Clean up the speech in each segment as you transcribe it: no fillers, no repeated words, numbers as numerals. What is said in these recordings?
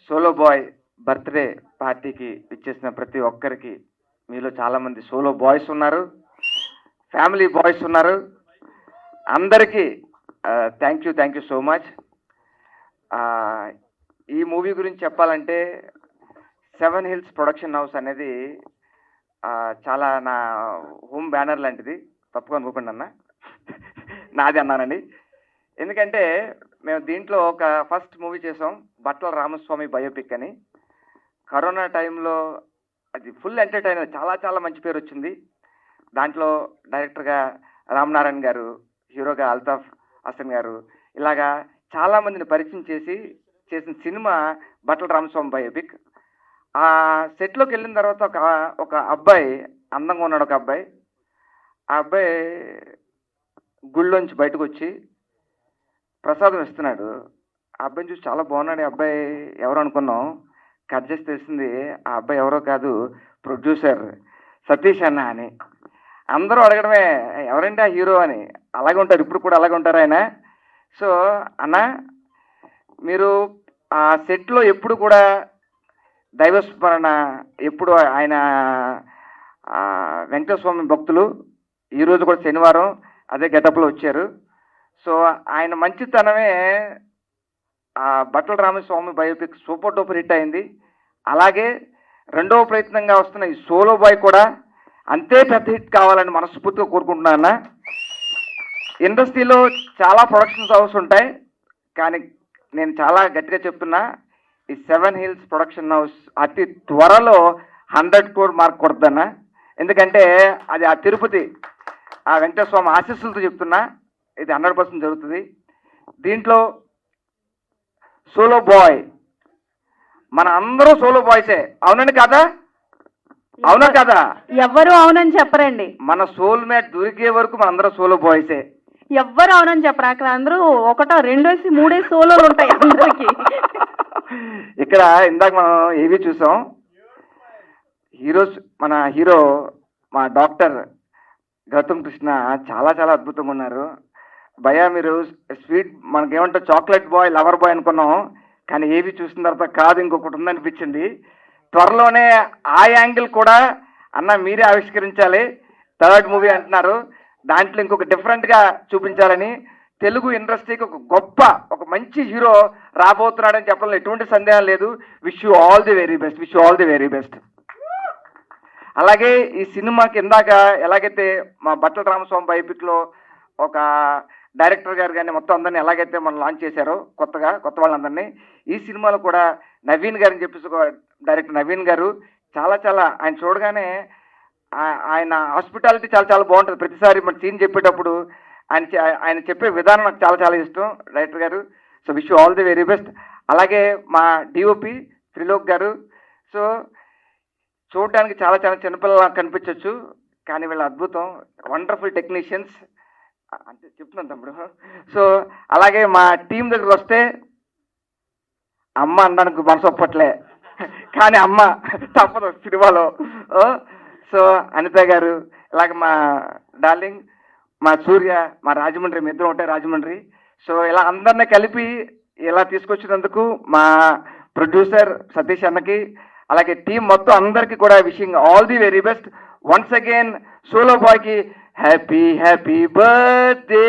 Solo bye birthday పార్టీకి ఇచ్చేసిన ప్రతి ఒక్కరికి, మీలో చాలామంది సోలో బాయ్స్ ఉన్నారు, ఫ్యామిలీ బాయ్స్ ఉన్నారు. అందరికీ థ్యాంక్ యూ సో మచ్. ఈ మూవీ గురించి చెప్పాలంటే 7 Hills ప్రొడక్షన్ హౌస్ అనేది చాలా నా హోమ్ బ్యానర్ లాంటిది. తప్పుగా అనుకోకండి అన్న, నాది అన్నానండి. ఎందుకంటే మేము దీంట్లో ఒక ఫస్ట్ మూవీ చేసాం, బట్ల రామస్వామి బయోపిక్ అని. కరోనా టైంలో అది ఫుల్ ఎంటర్టైనర్, చాలా చాలా మంచి పేరు వచ్చింది. దాంట్లో డైరెక్టర్గా రామనారాయణ గారు, హీరోగా అల్తాఫ్ హసన్ గారు, ఇలాగా చాలామందిని పరిచయం చేసిన సినిమా బట్ల రామస్వామి బయోపిక్. ఆ సెట్లోకి వెళ్ళిన తర్వాత ఒక అబ్బాయి, అందంగా ఉన్నాడు ఒక అబ్బాయి. ఆ అబ్బాయి గుళ్ళోంచి బయటకు వచ్చి ప్రసాదం ఇస్తున్నాడు. ఆ అబ్బాయిని చూసి చాలా బాగున్నాడు ఈ అబ్బాయి, ఎవరు అనుకున్నాం. కట్ చేసి తెలిసింది ఆ అబ్బాయి ఎవరో కాదు, ప్రొడ్యూసర్ సతీష్ అన్న అని. అందరూ అడగడమే ఎవరండి ఆ హీరో అని. అలాగే ఉంటారు, ఇప్పుడు కూడా అలాగే ఉంటారు ఆయన. సో అన్న, మీరు ఆ సెట్లో ఎప్పుడు కూడా దైవస్మరణ, ఎప్పుడు ఆయన వెంకటేశ్వర స్వామి భక్తులు. ఈరోజు కూడా శనివారం అదే గెటప్లో వచ్చారు. సో ఆయన మంచితనమే ఆ Batla Ramaswamy biopic super duper hit అయింది. అలాగే రెండవ ప్రయత్నంగా వస్తున్న ఈ సోలో బాయ్ కూడా అంతే పెద్ద హిట్ కావాలని మనస్ఫూర్తిగా కోరుకుంటున్నాను. ఇండస్ట్రీలో చాలా ప్రొడక్షన్స్ హౌస్ ఉంటాయి, కానీ నేను చాలా గట్టిగా చెప్తున్నా, ఈ 7 Hills ప్రొడక్షన్ హౌస్ అతి త్వరలో 100 crore మార్క్ కొడుతున్న. ఎందుకంటే అది ఆ తిరుపతి ఆ వెంకటేశ్వర స్వామి ఆశీస్సులతో చెప్తున్నా, ఇది 100% జరుగుతుంది. దీంట్లో సోలో బాయ్, మన అందరూ సోలో బాయ్సే. అవునండి కదా? అవునా కదా? ఎవ్వరు అవునని చెప్పరండి. మన సోల్ మేట్ దొరికే వరకు మన అందరూ సోలో బాయ్సే. ఎవ్వరు అవునని చెప్పరు. అక్కడ అందరూ ఒకటో రెండేసి మూడేసి సోలోలు ఉంటాయి అందరికి. ఇక్కడ ఇందాక మనం ఏవి చూసాం, హీరోస్, మన హీరో మా డాక్టర్ గౌతమ్ కృష్ణ చాలా చాలా అద్భుతంగా ఉన్నారు. భయ్యా మీరు స్వీట్, మనకేమంటారు చాక్లెట్ బాయ్, లవర్ బాయ్ అనుకున్నాం, కానీ ఏవి చూసిన తర్వాత కాదు, ఇంకొకటి ఉందనిపించింది. త్వరలోనే ఆ యాంగిల్ కూడా అన్న మీరే ఆవిష్కరించాలి. 3rd మూవీ అంటున్నారు, దాంట్లో ఇంకొక డిఫరెంట్గా చూపించాలని. తెలుగు ఇండస్ట్రీకి ఒక మంచి హీరో రాబోతున్నాడని చెప్పడంలో ఎటువంటి సందేహం లేదు. Wish you all the very best, wish you all the very best. అలాగే ఈ సినిమాకి ఇందాక ఎలాగైతే మా బట్ల రామస్వామి బయోపిక్లో ఒక డైరెక్టర్ గారు కానీ మొత్తం అందరినీ ఎలాగైతే మనం లాంచ్ చేశారో కొత్త వాళ్ళందరినీ, ఈ సినిమాలో కూడా నవీన్ గారు అని చెప్పేసి ఒక డైరెక్టర్ నవీన్ గారు చాలా చాలా, ఆయన చూడగానే ఆయన హాస్పిటాలిటీ చాలా చాలా బాగుంటుంది. ప్రతిసారి మన సీన్ చెప్పేటప్పుడు ఆయన చెప్పే విధానం నాకు చాలా చాలా ఇష్టం డైరెక్టర్ గారు. So wish you all the very best. అలాగే మా డిఓపి త్రిలోక్ గారు. సో చూడడానికి చాలా చాలా చిన్నపిల్లలా కనిపించవచ్చు, కానీ వీళ్ళ అద్భుతం, వండర్ఫుల్ టెక్నీషియన్స్ అంటే చెప్తున్నాను తమ్ముడు. సో అలాగే మా టీం దగ్గర వస్తే అమ్మ అనడానికి మనసు ఒప్పట్లే, కానీ అమ్మ తప్పదు సినిమాలో. సో అనిత గారు, ఇలాగ మా డార్లింగ్ మా సూర్య, మా రాజమండ్రి, మీ ఇద్దరు ఉంటాయి రాజమండ్రి. సో ఇలా అందరినీ కలిపి ఇలా తీసుకొచ్చినందుకు మా ప్రొడ్యూసర్ సతీష్ అన్నకి, అలాగే టీం మొత్తం అందరికీ కూడా wishing all the very best. Once again solo బాయ్కి హ్యాపీ బర్త్డే,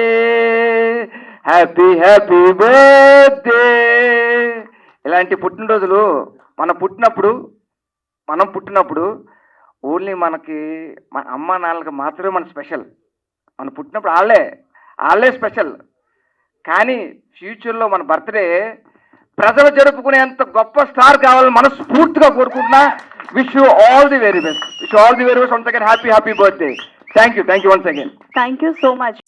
హ్యాపీ బర్త్డే. ఇలాంటి పుట్టినరోజులు మనం పుట్టినప్పుడు ఓన్లీ మనకి మన అమ్మ నాన్నలకి మాత్రమే మన స్పెషల్. మనం పుట్టినప్పుడు వాళ్ళే స్పెషల్. కానీ ఫ్యూచర్లో మన బర్త్డే ప్రజలు జరుపుకునేంత గొప్ప స్టార్ కావాలని మనస్ఫూర్తిగా కోరుకుంటున్నా. Wish you all the very best, wish you all the very best. Once again happy birthday. Thank you once again. Thank you so much.